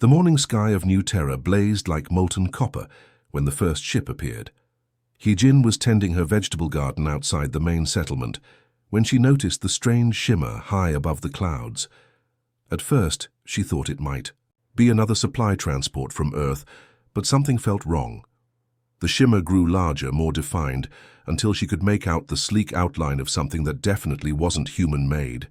The morning sky of New Terra blazed like molten copper when the first ship appeared. Hee-Jin was tending her vegetable garden outside the main settlement when she noticed the strange shimmer high above the clouds. At first, she thought it might be another supply transport from Earth, but something felt wrong. The shimmer grew larger, more defined, until she could make out the sleek outline of something that definitely wasn't human-made.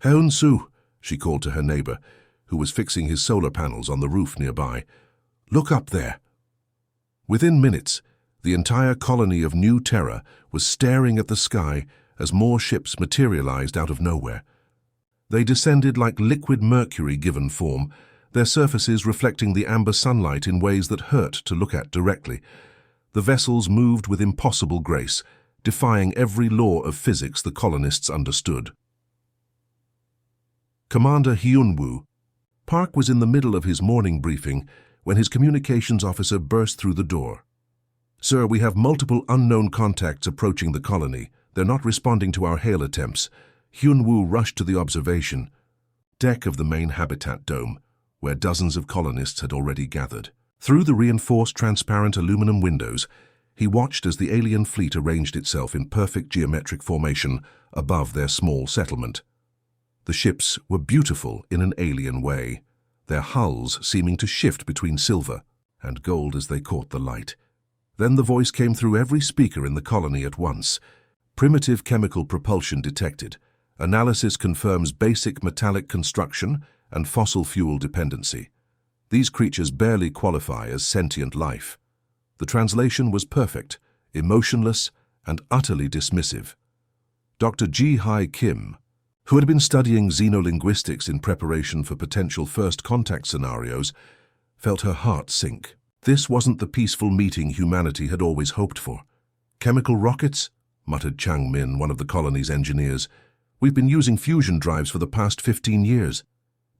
"Heun-su," she called to her neighbor, who was fixing his solar panels on the roof nearby. "Look up there." Within minutes, the entire colony of New Terra was staring at the sky as more ships materialized out of nowhere. They descended like liquid mercury given form, their surfaces reflecting the amber sunlight in ways that hurt to look at directly. The vessels moved with impossible grace, defying every law of physics the colonists understood. Commander Hyun-woo. Park was in the middle of his morning briefing when his communications officer burst through the door. "Sir, we have multiple unknown contacts approaching the colony. They're not responding to our hail attempts." Hyun-woo rushed to the observation deck of the main habitat dome, where dozens of colonists had already gathered. Through the reinforced transparent aluminum windows, he watched as the alien fleet arranged itself in perfect geometric formation above their small settlement. The ships were beautiful in an alien way, their hulls seeming to shift between silver and gold as they caught the light. Then the voice came through every speaker in the colony at once. "Primitive chemical propulsion detected. Analysis confirms basic metallic construction and fossil fuel dependency. These creatures barely qualify as sentient life." The translation was perfect, emotionless, and utterly dismissive. Dr. Ji-Hai Kim, who had been studying xenolinguistics in preparation for potential first contact scenarios, felt her heart sink. This wasn't the peaceful meeting humanity had always hoped for. "Chemical rockets?" muttered Chang Min, one of the colony's engineers. "We've been using fusion drives for the past 15 years.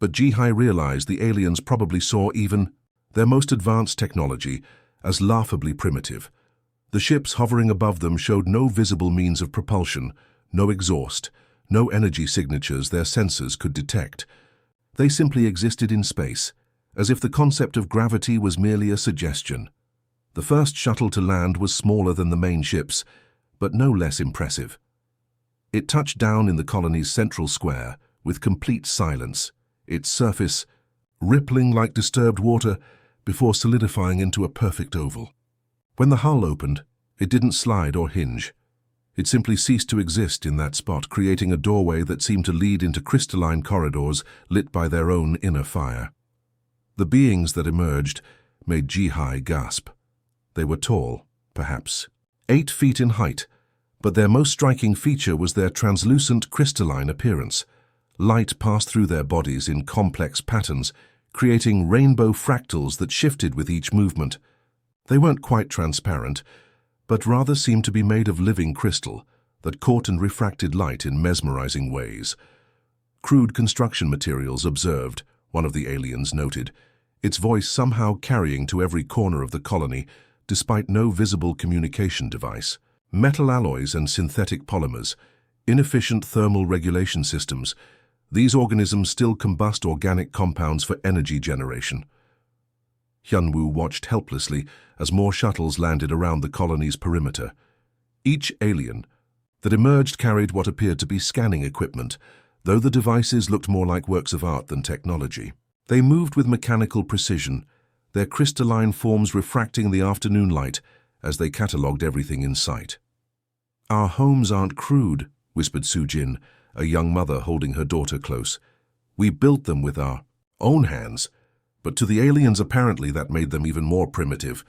But Ji-Hai realized the aliens probably saw even their most advanced technology as laughably primitive. The ships hovering above them showed no visible means of propulsion, no exhaust, no energy signatures their sensors could detect. They simply existed in space, as if the concept of gravity was merely a suggestion. The first shuttle to land was smaller than the main ships, but no less impressive. It touched down in the colony's central square with complete silence, its surface rippling like disturbed water before solidifying into a perfect oval. When the hull opened, it didn't slide or hinge. It simply ceased to exist in that spot, creating a doorway that seemed to lead into crystalline corridors lit by their own inner fire. The beings that emerged made Ji-Hai gasp. They were tall, perhaps 8 feet in height, but their most striking feature was their translucent crystalline appearance. Light passed through their bodies in complex patterns, creating rainbow fractals that shifted with each movement. They weren't quite transparent, but rather seemed to be made of living crystal that caught and refracted light in mesmerizing ways. "Crude construction materials observed," one of the aliens noted, its voice somehow carrying to every corner of the colony, despite no visible communication device. "Metal alloys and synthetic polymers, inefficient thermal regulation systems. These organisms still combust organic compounds for energy generation." Hyun-woo watched helplessly as more shuttles landed around the colony's perimeter. Each alien that emerged carried what appeared to be scanning equipment, though the devices looked more like works of art than technology. They moved with mechanical precision, their crystalline forms refracting the afternoon light as they catalogued everything in sight. "Our homes aren't crude," whispered Soo-jin, a young mother holding her daughter close. "We built them with our own hands." But to the aliens apparently that made them even more primitive.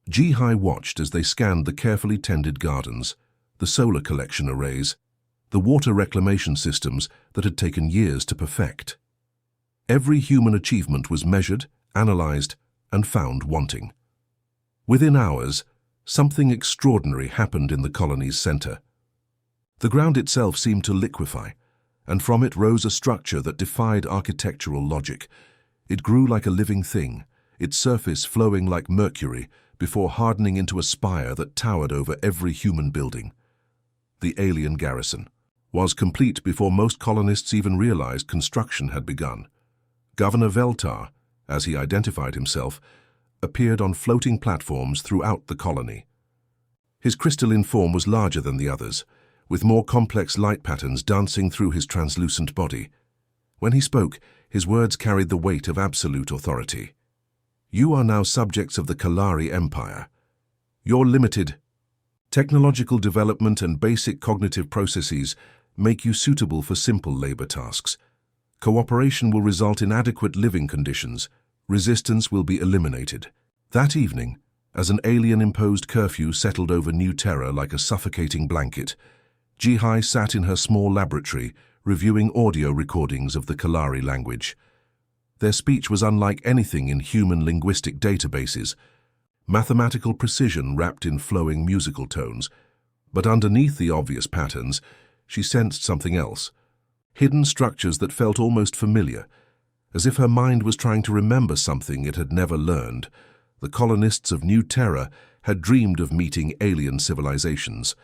Ji-Hai watched as they scanned the carefully tended gardens, the solar collection arrays, the water reclamation systems that had taken years to perfect. Every human achievement was measured, analyzed, and found wanting. Within hours, something extraordinary happened in the colony's center. The ground itself seemed to liquefy, and from it rose a structure that defied architectural logic. It grew like a living thing, its surface flowing like mercury before hardening into a spire that towered over every human building. The alien garrison was complete before most colonists even realized construction had begun. Governor Veltar, as he identified himself, appeared on floating platforms throughout the colony. His crystalline form was larger than the others, with more complex light patterns dancing through his translucent body. When he spoke, his words carried the weight of absolute authority. You are now subjects of the Kalari Empire. Your limited technological development and basic cognitive processes make you suitable for simple labor tasks. Cooperation will result in adequate living conditions. Resistance will be eliminated. That evening, as an alien-imposed curfew settled over New Terra like a suffocating blanket, Jihai sat in her small laboratory, reviewing audio recordings of the Kalari language. Their speech was unlike anything in human linguistic databases, mathematical precision wrapped in flowing musical tones. But underneath the obvious patterns, she sensed something else. Hidden structures that felt almost familiar, as if her mind was trying to remember something it had never learned. The colonists of New Terra had dreamed of meeting alien civilizations.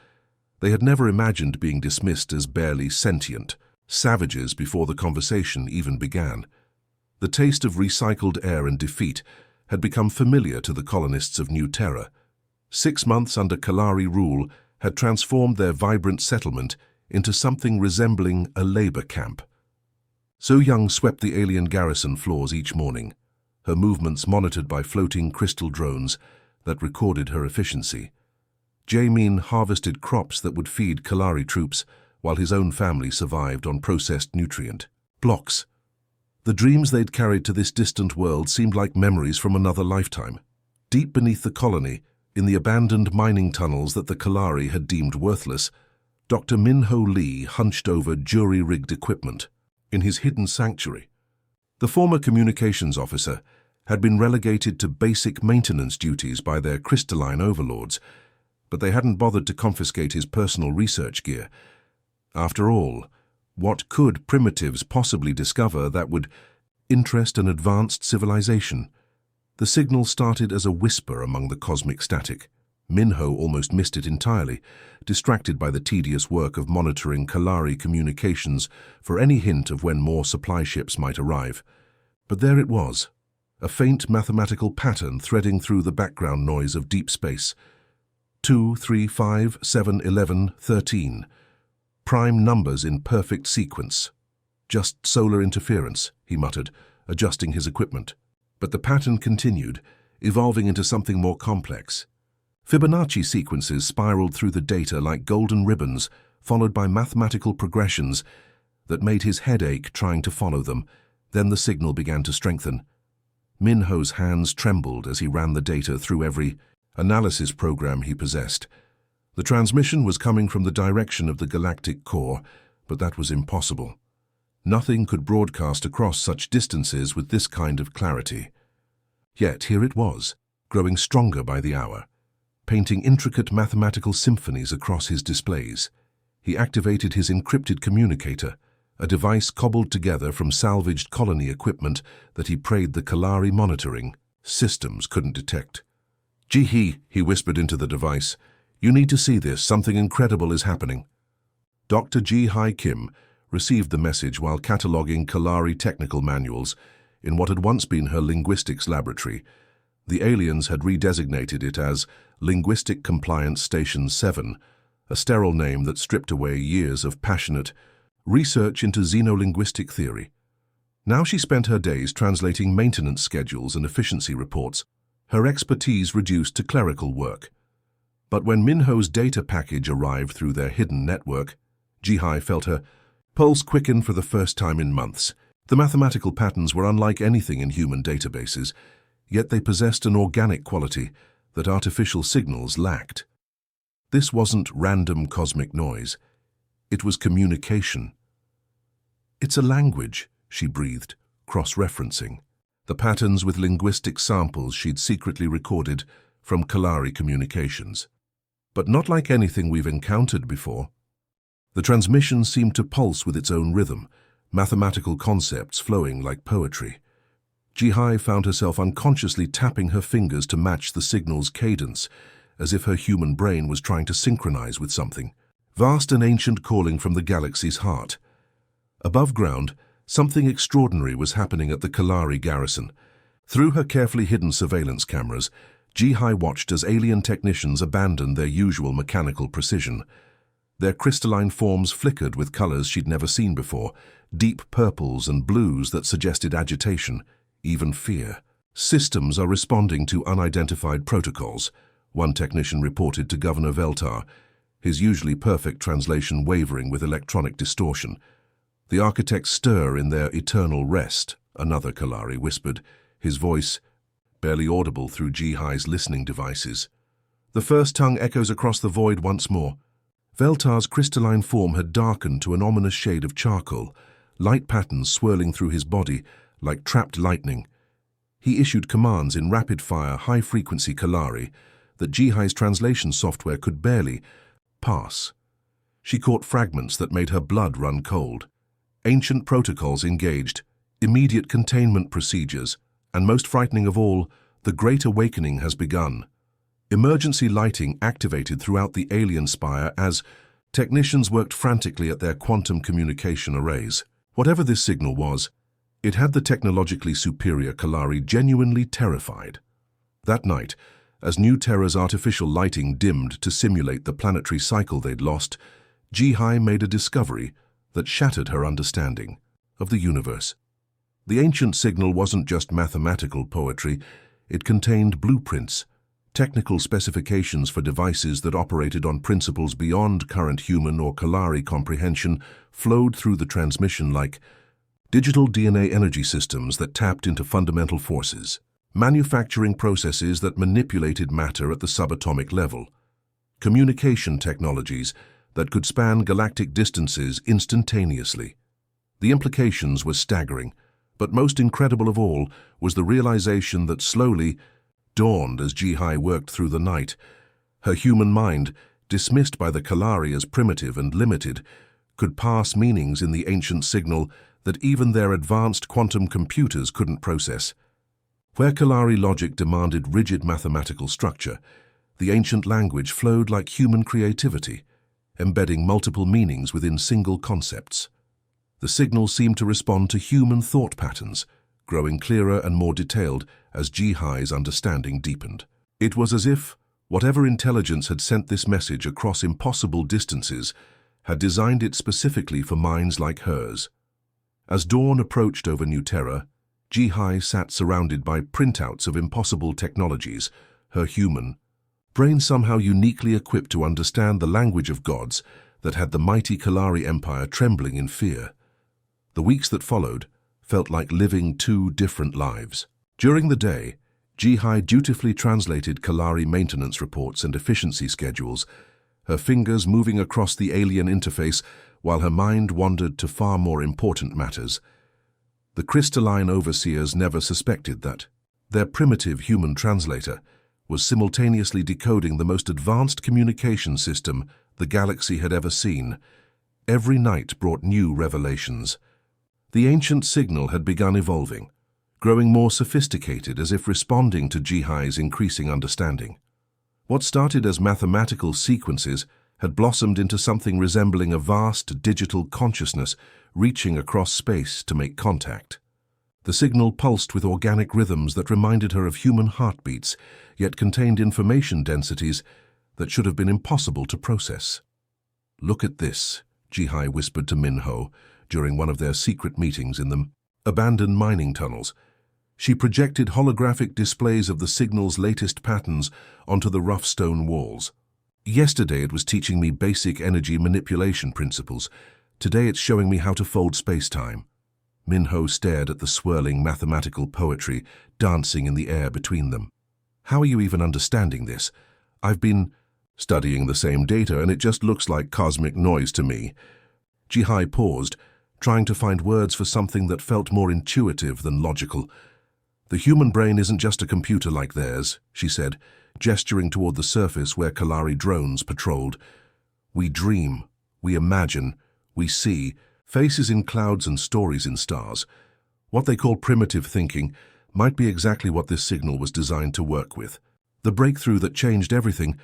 They had never imagined being dismissed as barely sentient savages before the conversation even began. The taste of recycled air and defeat had become familiar to the colonists of New Terra. 6 months under Kalari rule had transformed their vibrant settlement into something resembling a labor camp. So Young swept the alien garrison floors each morning, her movements monitored by floating crystal drones that recorded her efficiency. Jamin harvested crops that would feed Kalari troops, while his own family survived on processed nutrient blocks. The dreams they'd carried to this distant world seemed like memories from another lifetime. Deep beneath the colony, in the abandoned mining tunnels that the Kalari had deemed worthless, Dr. Minho Lee hunched over jury-rigged equipment in his hidden sanctuary. The former communications officer had been relegated to basic maintenance duties by their crystalline overlords, but they hadn't bothered to confiscate his personal research gear. After all, what could primitives possibly discover that would interest an advanced civilization? The signal started as a whisper among the cosmic static. Minho almost missed it entirely, distracted by the tedious work of monitoring Kalari communications for any hint of when more supply ships might arrive. But there it was, a faint mathematical pattern threading through the background noise of deep space. 2, 3, 5, 7, 11, 13. Prime numbers in perfect sequence. Just solar interference, he muttered, adjusting his equipment. But the pattern continued, evolving into something more complex. Fibonacci sequences spiraled through the data like golden ribbons, followed by mathematical progressions that made his head ache trying to follow them. Then the signal began to strengthen. Minho's hands trembled as he ran the data through every analysis program he possessed. The transmission was coming from the direction of the galactic core, but that was impossible. Nothing could broadcast across such distances with this kind of clarity. Yet here it was, growing stronger by the hour, painting intricate mathematical symphonies across his displays. He activated his encrypted communicator, a device cobbled together from salvaged colony equipment that he prayed the Kalari monitoring systems couldn't detect. "Jihi," he whispered into the device, "you need to see this. Something incredible is happening." Dr. Jihai Kim received the message while cataloging Kalari technical manuals in what had once been her linguistics laboratory. The aliens had redesignated it as Linguistic Compliance Station 7, a sterile name that stripped away years of passionate research into xenolinguistic theory. Now she spent her days translating maintenance schedules and efficiency reports, her expertise reduced to clerical work. But when Minho's data package arrived through their hidden network, Jihai felt her pulse quicken for the first time in months. The mathematical patterns were unlike anything in human databases, yet they possessed an organic quality that artificial signals lacked. This wasn't random cosmic noise. It was communication. "It's a language," she breathed, cross-referencing the patterns with linguistic samples she'd secretly recorded from Kalari communications. But not like anything we've encountered before. The transmission seemed to pulse with its own rhythm, mathematical concepts flowing like poetry. Jihai found herself unconsciously tapping her fingers to match the signal's cadence, as if her human brain was trying to synchronize with something vast and ancient calling from the galaxy's heart. Above ground, something extraordinary was happening at the Kalari garrison. Through her carefully hidden surveillance cameras, Ji-Hai watched as alien technicians abandoned their usual mechanical precision. Their crystalline forms flickered with colors she'd never seen before, deep purples and blues that suggested agitation, even fear. Systems are responding to unidentified protocols, one technician reported to Governor Veltar, his usually perfect translation wavering with electronic distortion. The architects stir in their eternal rest, another Kalari whispered, his voice barely audible through Ji-Hai's listening devices. The first tongue echoes across the void once more. Veltar's crystalline form had darkened to an ominous shade of charcoal, light patterns swirling through his body like trapped lightning. He issued commands in rapid-fire, high-frequency Kalari that Ji-Hai's translation software could barely pass. She caught fragments that made her blood run cold. Ancient protocols engaged, immediate containment procedures, and most frightening of all, the Great Awakening has begun. Emergency lighting activated throughout the alien spire as technicians worked frantically at their quantum communication arrays. Whatever this signal was, it had the technologically superior Kalari genuinely terrified. That night, as New Terra's artificial lighting dimmed to simulate the planetary cycle they'd lost, Ji-Hai made a discovery that shattered her understanding of the universe. The ancient signal wasn't just mathematical poetry, it contained blueprints, technical specifications for devices that operated on principles beyond current human or Kalari comprehension flowed through the transmission like digital DNA energy systems that tapped into fundamental forces, manufacturing processes that manipulated matter at the subatomic level, communication technologies that could span galactic distances instantaneously. The implications were staggering, but most incredible of all was the realization that slowly dawned as Ji-Hai worked through the night. Her human mind, dismissed by the Kalari as primitive and limited, could parse meanings in the ancient signal that even their advanced quantum computers couldn't process. Where Kalari logic demanded rigid mathematical structure, the ancient language flowed like human creativity, embedding multiple meanings within single concepts. The signal seemed to respond to human thought patterns, growing clearer and more detailed as Ji-Hai's understanding deepened. It was as if whatever intelligence had sent this message across impossible distances had designed it specifically for minds like hers. As dawn approached over New Terra, Ji-Hai sat surrounded by printouts of impossible technologies, her human brain somehow uniquely equipped to understand the language of gods that had the mighty Kalari Empire trembling in fear. The weeks that followed felt like living two different lives. During the day, Ji-Hai dutifully translated Kalari maintenance reports and efficiency schedules, her fingers moving across the alien interface while her mind wandered to far more important matters. The crystalline overseers never suspected that their primitive human translator was simultaneously decoding the most advanced communication system the galaxy had ever seen. Every night brought new revelations. The ancient signal had begun evolving, growing more sophisticated as if responding to Ji-Hai's increasing understanding. What started as mathematical sequences had blossomed into something resembling a vast digital consciousness reaching across space to make contact. The signal pulsed with organic rhythms that reminded her of human heartbeats, yet contained information densities that should have been impossible to process. "Look at this," Ji-Hai whispered to Min-Ho during one of their secret meetings in the abandoned mining tunnels. She projected holographic displays of the signal's latest patterns onto the rough stone walls. "Yesterday it was teaching me basic energy manipulation principles. Today it's showing me how to fold space-time." Min-Ho stared at the swirling mathematical poetry dancing in the air between them. "How are you even understanding this? I've been studying the same data and it just looks like cosmic noise to me." Ji-Hai paused, trying to find words for something that felt more intuitive than logical. "The human brain isn't just a computer like theirs," she said, gesturing toward the surface where Kalari drones patrolled. "We dream, we imagine, we see, faces in clouds and stories in stars. What they call primitive thinking might be exactly what this signal was designed to work with." The breakthrough that changed everything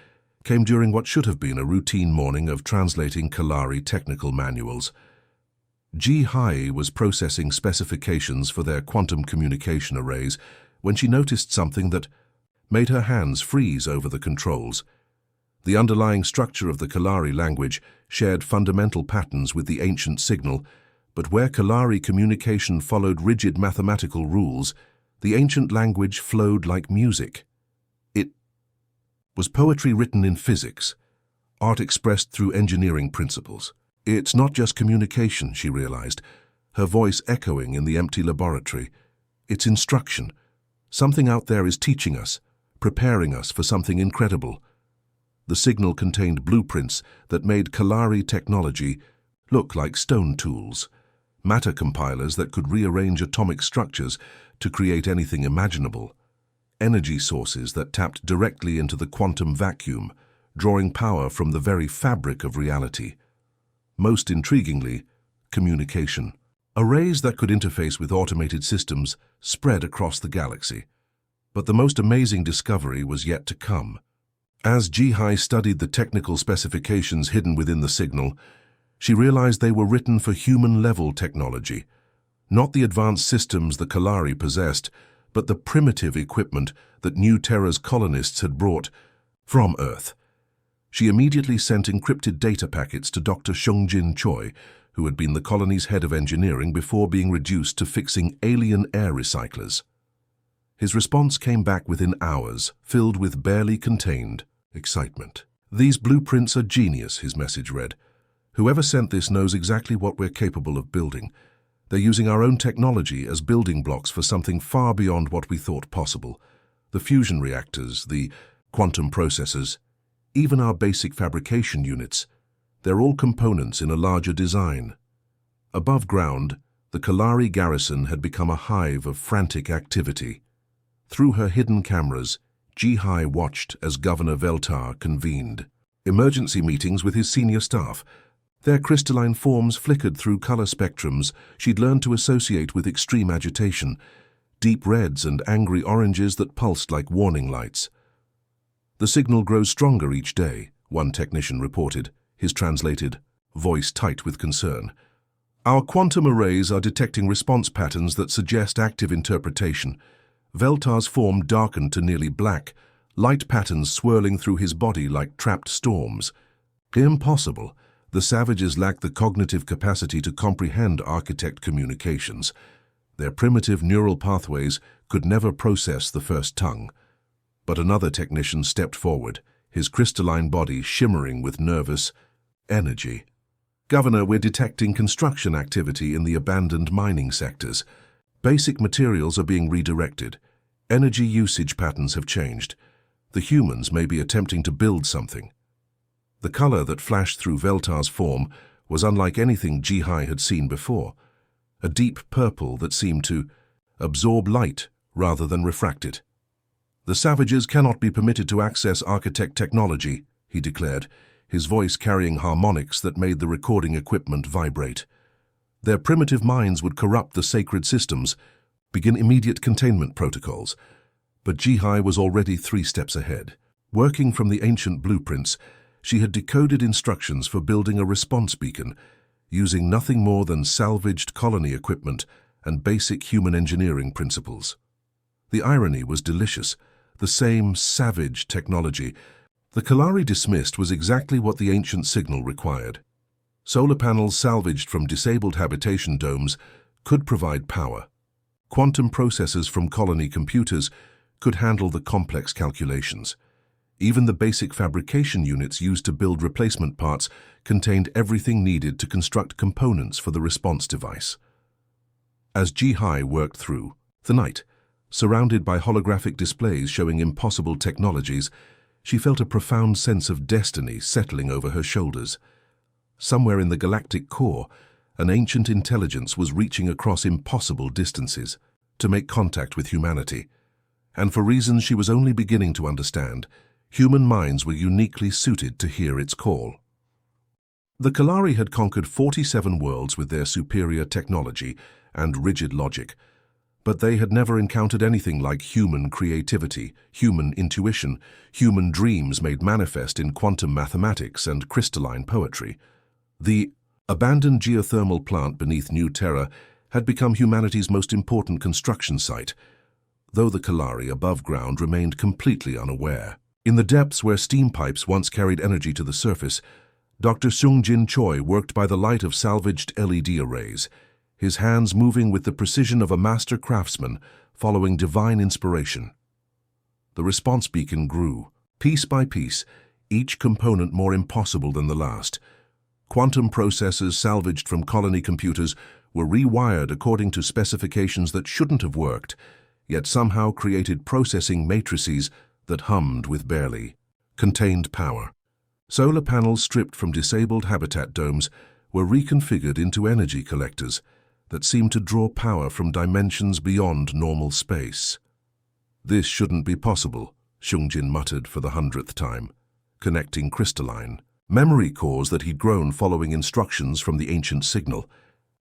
came during what should have been a routine morning of translating Kalari technical manuals. Ji-Hai was processing specifications for their quantum communication arrays, when she noticed something that made her hands freeze over the controls. The underlying structure of the Kalari language shared fundamental patterns with the ancient signal, but where Kalari communication followed rigid mathematical rules, the ancient language flowed like music. It was poetry written in physics, art expressed through engineering principles. It's not just communication, she realized, her voice echoing in the empty laboratory. It's instruction. Something out there is teaching us, preparing us for something incredible. The signal contained blueprints that made Kalari technology look like stone tools, matter compilers that could rearrange atomic structures to create anything imaginable, energy sources that tapped directly into the quantum vacuum, drawing power from the very fabric of reality. Most intriguingly, communication. Arrays that could interface with automated systems spread across the galaxy. But the most amazing discovery was yet to come. As Jihai studied the technical specifications hidden within the signal, she realized they were written for human-level technology, not the advanced systems the Kalari possessed, but the primitive equipment that New Terra's colonists had brought from Earth. She immediately sent encrypted data packets to Dr. Shongjin Choi, who had been the colony's head of engineering before being reduced to fixing alien air recyclers. His response came back within hours, filled with barely contained excitement. "These blueprints are genius," his message read. "Whoever sent this knows exactly what we're capable of building. They're using our own technology as building blocks for something far beyond what we thought possible. The fusion reactors, the quantum processors, even our basic fabrication units, they're all components in a larger design." Above ground, the Kalari garrison had become a hive of frantic activity. Through her hidden cameras, Jihai watched as Governor Veltar convened emergency meetings with his senior staff. Their crystalline forms flickered through color spectrums she'd learned to associate with extreme agitation, deep reds and angry oranges that pulsed like warning lights. "The signal grows stronger each day," one technician reported, his translated voice tight with concern. "Our quantum arrays are detecting response patterns that suggest active interpretation." Veltar's form darkened to nearly black, light patterns swirling through his body like trapped storms. Impossible. The savages lack the cognitive capacity to comprehend architect communications. Their primitive neural pathways could never process the first tongue. But another technician stepped forward, his crystalline body shimmering with nervous energy. "Governor, we're detecting construction activity in the abandoned mining sectors. Basic materials are being redirected. Energy usage patterns have changed. The humans may be attempting to build something." The color that flashed through Veltar's form was unlike anything Jihai had seen before, a deep purple that seemed to absorb light rather than refract it. "The savages cannot be permitted to access architect technology," he declared, his voice carrying harmonics that made the recording equipment vibrate. "Their primitive minds would corrupt the sacred systems, begin immediate containment protocols." But Jihai was already 3 steps ahead. Working from the ancient blueprints, she had decoded instructions for building a response beacon, using nothing more than salvaged colony equipment and basic human engineering principles. The irony was delicious. The same savage technology the Kalari dismissed was exactly what the ancient signal required. Solar panels salvaged from disabled habitation domes could provide power. Quantum processors from colony computers could handle the complex calculations. Even the basic fabrication units used to build replacement parts contained everything needed to construct components for the response device. As Jihai worked through the night, surrounded by holographic displays showing impossible technologies, she felt a profound sense of destiny settling over her shoulders. Somewhere in the galactic core, an ancient intelligence was reaching across impossible distances to make contact with humanity. And for reasons she was only beginning to understand, human minds were uniquely suited to hear its call. The Kalari had conquered 47 worlds with their superior technology and rigid logic, but they had never encountered anything like human creativity, human intuition, human dreams made manifest in quantum mathematics and crystalline poetry. The abandoned geothermal plant beneath New Terra had become humanity's most important construction site. though the Kalari above ground remained completely unaware. In the depths where steam pipes once carried energy to the surface, Dr. Seung-Jin Choi worked by the light of salvaged LED arrays, his hands moving with the precision of a master craftsman following divine inspiration. The response beacon grew, piece by piece, each component more impossible than the last. Quantum processors salvaged from colony computers were rewired according to specifications that shouldn't have worked, yet somehow created processing matrices that hummed with barely contained power. Solar panels stripped from disabled habitat domes were reconfigured into energy collectors that seemed to draw power from dimensions beyond normal space. This shouldn't be possible, Seung-Jin muttered for the 100th time, connecting crystalline memory cores that he'd grown following instructions from the ancient signal.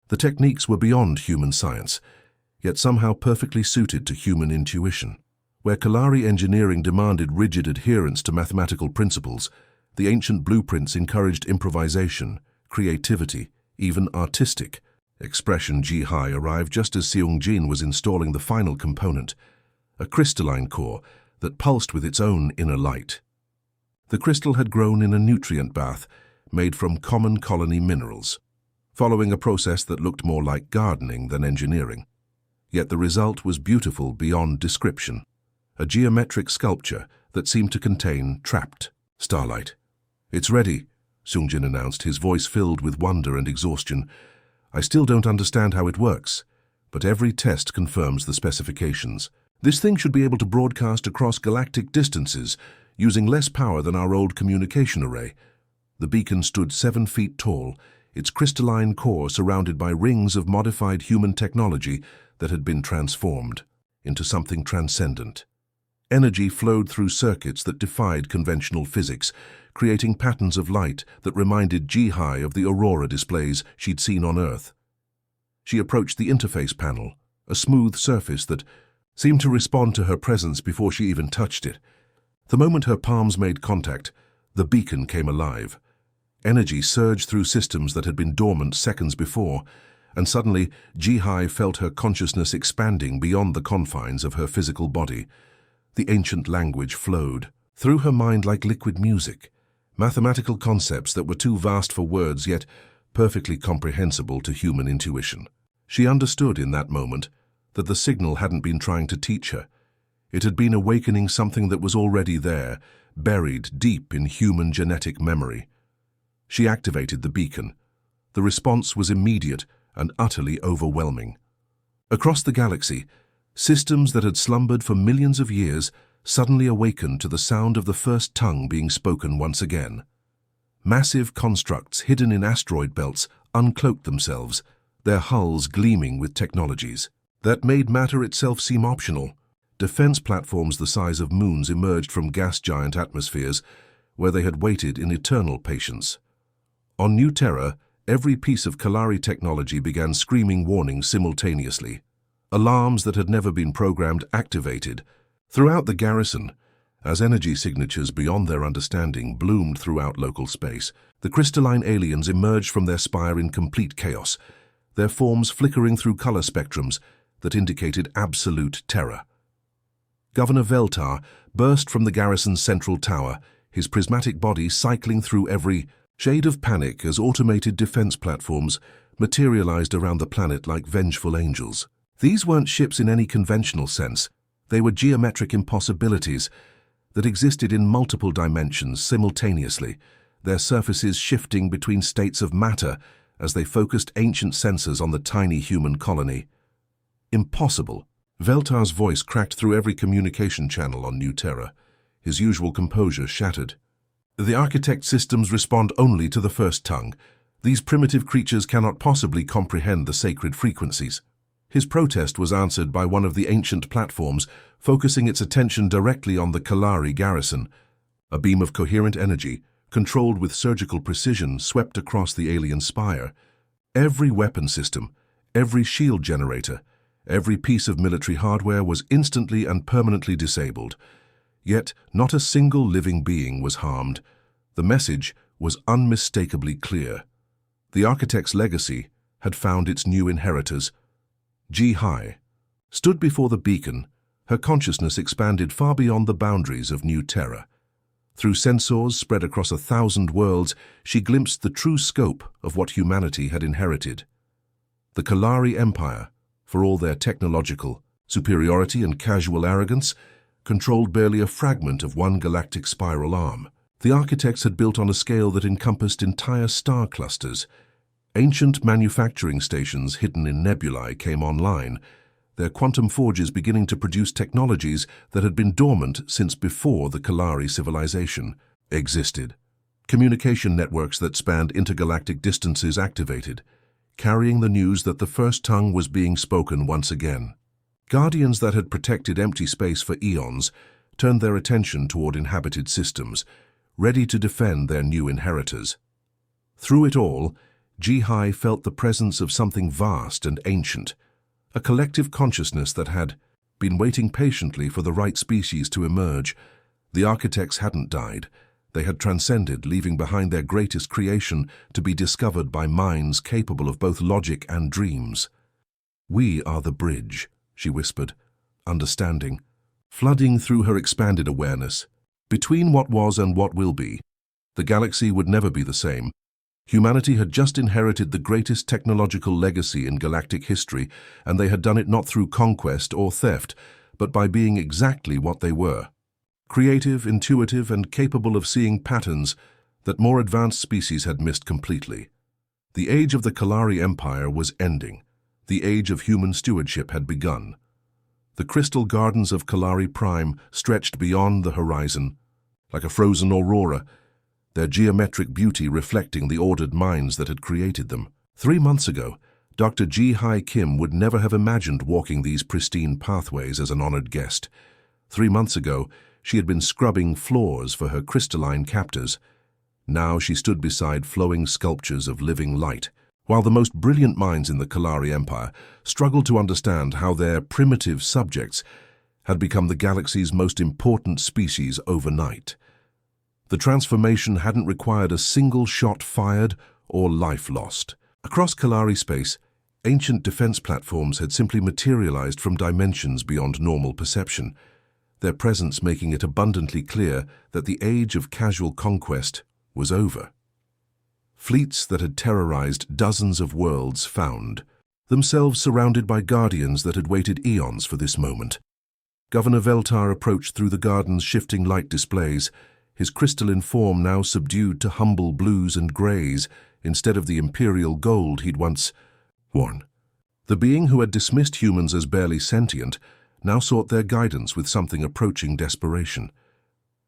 The techniques were beyond human science, yet somehow perfectly suited to human intuition. Where Kalari engineering demanded rigid adherence to mathematical principles, the ancient blueprints encouraged improvisation, creativity, even artistic expression. Ji-Hai arrived just as Seung-Jin was installing the final component, a crystalline core that pulsed with its own inner light. The crystal had grown in a nutrient bath made from common colony minerals, following a process that looked more like gardening than engineering. Yet the result was beautiful beyond description, a geometric sculpture that seemed to contain trapped starlight. "It's ready," Seung-Jin announced, his voice filled with wonder and exhaustion. "I still don't understand how it works, but every test confirms the specifications. This thing should be able to broadcast across galactic distances, using less power than our old communication array." The beacon stood 7 feet tall, its crystalline core surrounded by rings of modified human technology that had been transformed into something transcendent. Energy flowed through circuits that defied conventional physics, creating patterns of light that reminded Ji-Hai of the aurora displays she'd seen on Earth. She approached the interface panel, a smooth surface that seemed to respond to her presence before she even touched it. The moment her palms made contact, the beacon came alive. Energy surged through systems that had been dormant seconds before, and suddenly Ji-Hai felt her consciousness expanding beyond the confines of her physical body. The ancient language flowed through her mind like liquid music, mathematical concepts that were too vast for words yet perfectly comprehensible to human intuition. She understood in that moment that the signal hadn't been trying to teach her. It had been awakening something that was already there, buried deep in human genetic memory. She activated the beacon. The response was immediate and utterly overwhelming. Across the galaxy, systems that had slumbered for millions of years suddenly awakened to the sound of the first tongue being spoken once again. Massive constructs hidden in asteroid belts uncloaked themselves, their hulls gleaming with technologies that made matter itself seem optional. Defense platforms the size of moons emerged from gas giant atmospheres, where they had waited in eternal patience. On New Terra, every piece of Kalari technology began screaming warnings simultaneously. Alarms that had never been programmed activated. Throughout the garrison, as energy signatures beyond their understanding bloomed throughout local space, the crystalline aliens emerged from their spire in complete chaos, their forms flickering through color spectrums that indicated absolute terror. Governor Veltar burst from the garrison's central tower, his prismatic body cycling through every shade of panic as automated defense platforms materialized around the planet like vengeful angels. These weren't ships in any conventional sense. They were geometric impossibilities that existed in multiple dimensions simultaneously, their surfaces shifting between states of matter as they focused ancient sensors on the tiny human colony. Impossible. Veltar's voice cracked through every communication channel on New Terra, his usual composure shattered. "The architect systems respond only to the first tongue. These primitive creatures cannot possibly comprehend the sacred frequencies." His protest was answered by one of the ancient platforms, focusing its attention directly on the Kalari garrison. A beam of coherent energy, controlled with surgical precision, swept across the alien spire. Every weapon system, every shield generator, every piece of military hardware was instantly and permanently disabled. Yet not a single living being was harmed. The message was unmistakably clear. The architect's legacy had found its new inheritors. Ji-Hai stood before the beacon, Her consciousness expanded far beyond the boundaries of new terror. Through sensors spread across 1,000 worlds, she glimpsed the true scope of what humanity had inherited. The Kalari Empire, for all their technological superiority and casual arrogance, controlled barely a fragment of one galactic spiral arm. The architects had built on a scale that encompassed entire star clusters. Ancient manufacturing stations hidden in nebulae came online, their quantum forges beginning to produce technologies that had been dormant since before the Kalari civilization existed. Communication networks that spanned intergalactic distances activated, carrying the news that the first tongue was being spoken once again. Guardians that had protected empty space for eons turned their attention toward inhabited systems, ready to defend their new inheritors. Through it all, Ji-Hai felt the presence of something vast and ancient, a collective consciousness that had been waiting patiently for the right species to emerge. The architects hadn't died. They had transcended, leaving behind their greatest creation to be discovered by minds capable of both logic and dreams. "We are the bridge," she whispered, understanding, flooding through her expanded awareness. Between what was and what will be, the galaxy would never be the same. Humanity had just inherited the greatest technological legacy in galactic history, and they had done it not through conquest or theft, but by being exactly what they were. Creative, intuitive, and capable of seeing patterns that more advanced species had missed completely. The age of the Kalari Empire was ending. The age of human stewardship had begun. The crystal gardens of Kalari Prime stretched beyond the horizon, like a frozen aurora, their geometric beauty reflecting the ordered minds that had created them. 3 months ago, Dr. Ji-Hai Kim would never have imagined walking these pristine pathways as an honored guest. 3 months ago, she had been scrubbing floors for her crystalline captors. Now she stood beside flowing sculptures of living light, while the most brilliant minds in the Kalari Empire struggled to understand how their primitive subjects had become the galaxy's most important species overnight. The transformation hadn't required a single shot fired or life lost. Across Kalari space, ancient defense platforms had simply materialized from dimensions beyond normal perception, their presence making it abundantly clear that the age of casual conquest was over. Fleets that had terrorized dozens of worlds found themselves surrounded by guardians that had waited eons for this moment. Governor Veltar approached through the garden's shifting light displays, his crystalline form now subdued to humble blues and grays instead of the imperial gold he'd once worn. The being who had dismissed humans as barely sentient now sought their guidance with something approaching desperation.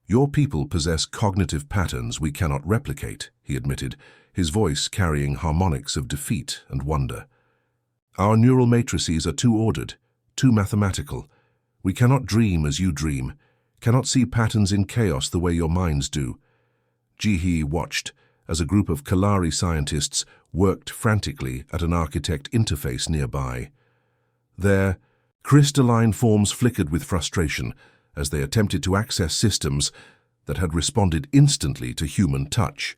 "Your people possess cognitive patterns we cannot replicate," he admitted, his voice carrying harmonics of defeat and wonder. "Our neural matrices are too ordered, too mathematical. We cannot dream as you dream, cannot see patterns in chaos the way your minds do." Ji-Hai watched as a group of Kalari scientists worked frantically at an architect interface nearby. Their crystalline forms flickered with frustration as they attempted to access systems that had responded instantly to human touch.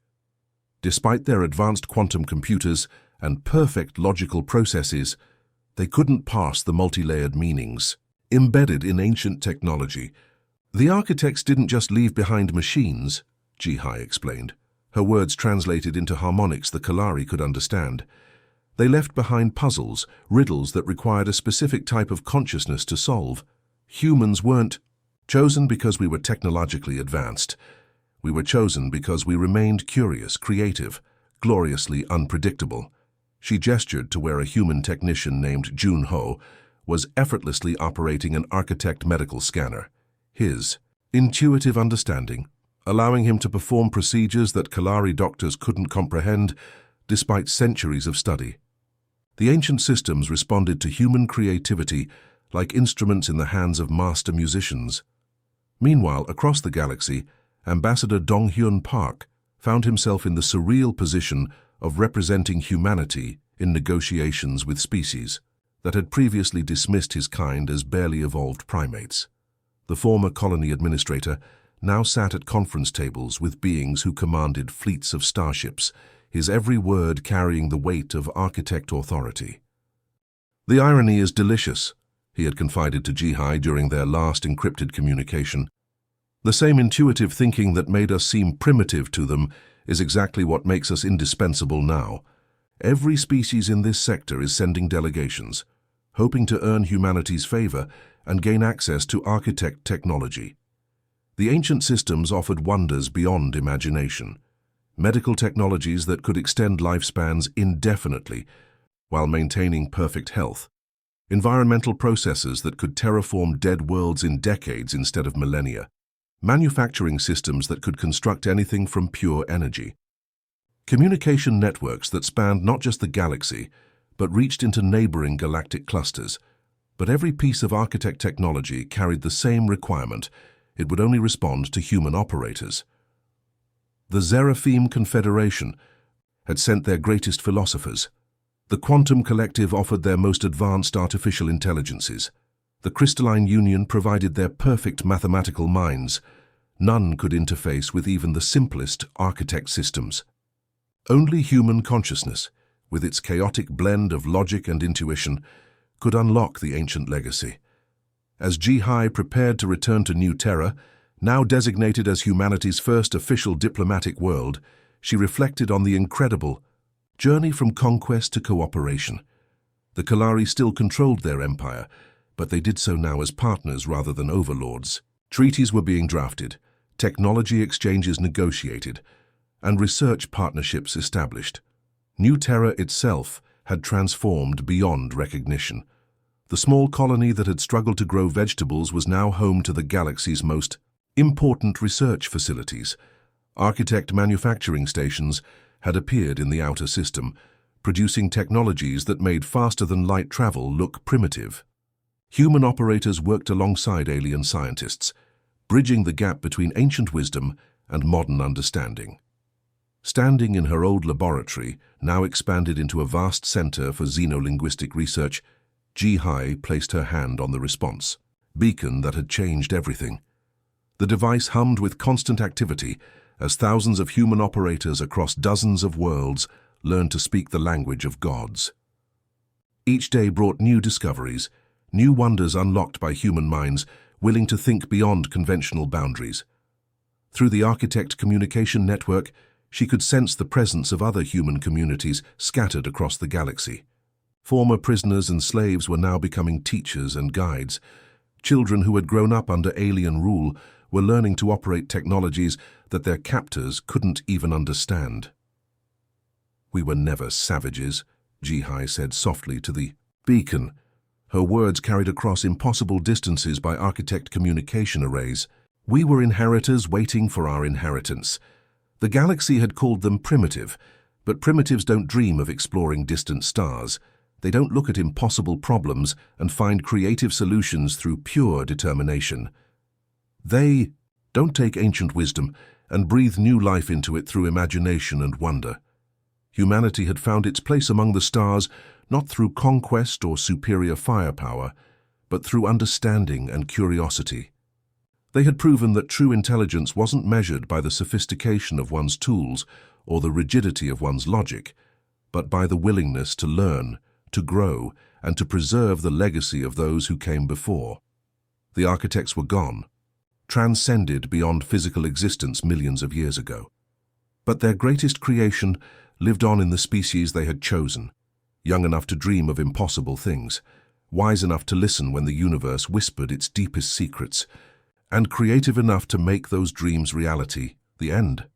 Despite their advanced quantum computers and perfect logical processes, they couldn't parse the multi-layered meanings embedded in ancient technology. "The architects didn't just leave behind machines," Ji-Hai explained, her words translated into harmonics the Kalari could understand. "They left behind puzzles, riddles that required a specific type of consciousness to solve. Humans weren't chosen because we were technologically advanced. We were chosen because we remained curious, creative, gloriously unpredictable." She gestured to where a human technician named Jun-Ho was effortlessly operating an architect medical scanner. His intuitive understanding, allowing him to perform procedures that Kalari doctors couldn't comprehend despite centuries of study. The ancient systems responded to human creativity like instruments in the hands of master musicians. Meanwhile, across the galaxy, Ambassador Dong-Hyun Park found himself in the surreal position of representing humanity in negotiations with species that had previously dismissed his kind as barely evolved primates. The former colony administrator now sat at conference tables with beings who commanded fleets of starships, his every word carrying the weight of architect authority. "The irony is delicious," he had confided to Jihai during their last encrypted communication. The same intuitive thinking that made us seem primitive to them is exactly what makes us indispensable now. Every species in this sector is sending delegations, hoping to earn humanity's favor and gain access to architect technology. The ancient systems offered wonders beyond imagination, medical technologies that could extend lifespans indefinitely while maintaining perfect health, environmental processes that could terraform dead worlds in decades instead of millennia, manufacturing systems that could construct anything from pure energy, communication networks that spanned not just the galaxy, but reached into neighboring galactic clusters. But every piece of architect technology carried the same requirement: it would only respond to human operators. The Seraphim Confederation had sent their greatest philosophers. The Quantum Collective offered their most advanced artificial intelligences. The Crystalline Union provided their perfect mathematical minds. None could interface with even the simplest architect systems. Only human consciousness, with its chaotic blend of logic and intuition, could unlock the ancient legacy. As Jihai prepared to return to New Terra, now designated as humanity's first official diplomatic world, she reflected on the incredible journey from conquest to cooperation. The Kalari still controlled their empire, but they did so now as partners rather than overlords. Treaties were being drafted, technology exchanges negotiated, and research partnerships established. New Terra itself had transformed beyond recognition. The small colony that had struggled to grow vegetables was now home to the galaxy's most important research facilities. Architect manufacturing stations had appeared in the outer system, producing technologies that made faster-than-light travel look primitive. Human operators worked alongside alien scientists, bridging the gap between ancient wisdom and modern understanding. Standing in her old laboratory, now expanded into a vast center for xenolinguistic research, Jihai placed her hand on the response beacon that had changed everything. The device hummed with constant activity as thousands of human operators across dozens of worlds learned to speak the language of gods. Each day brought new discoveries, new wonders unlocked by human minds willing to think beyond conventional boundaries. Through the Architect Communication Network, she could sense the presence of other human communities scattered across the galaxy. Former prisoners and slaves were now becoming teachers and guides. Children who had grown up under alien rule were learning to operate technologies that their captors couldn't even understand. "We were never savages," Jihai said softly to the beacon. Her words carried across impossible distances by architect communication arrays. "We were inheritors waiting for our inheritance." The galaxy had called them primitive, but primitives don't dream of exploring distant stars. They don't look at impossible problems and find creative solutions through pure determination. They don't take ancient wisdom and breathe new life into it through imagination and wonder. Humanity had found its place among the stars not through conquest or superior firepower, but through understanding and curiosity. They had proven that true intelligence wasn't measured by the sophistication of one's tools or the rigidity of one's logic, but by the willingness to learn, to grow, and to preserve the legacy of those who came before. The architects were gone, transcended beyond physical existence millions of years ago. But their greatest creation lived on in the species they had chosen, young enough to dream of impossible things, wise enough to listen when the universe whispered its deepest secrets, and creative enough to make those dreams reality. The end.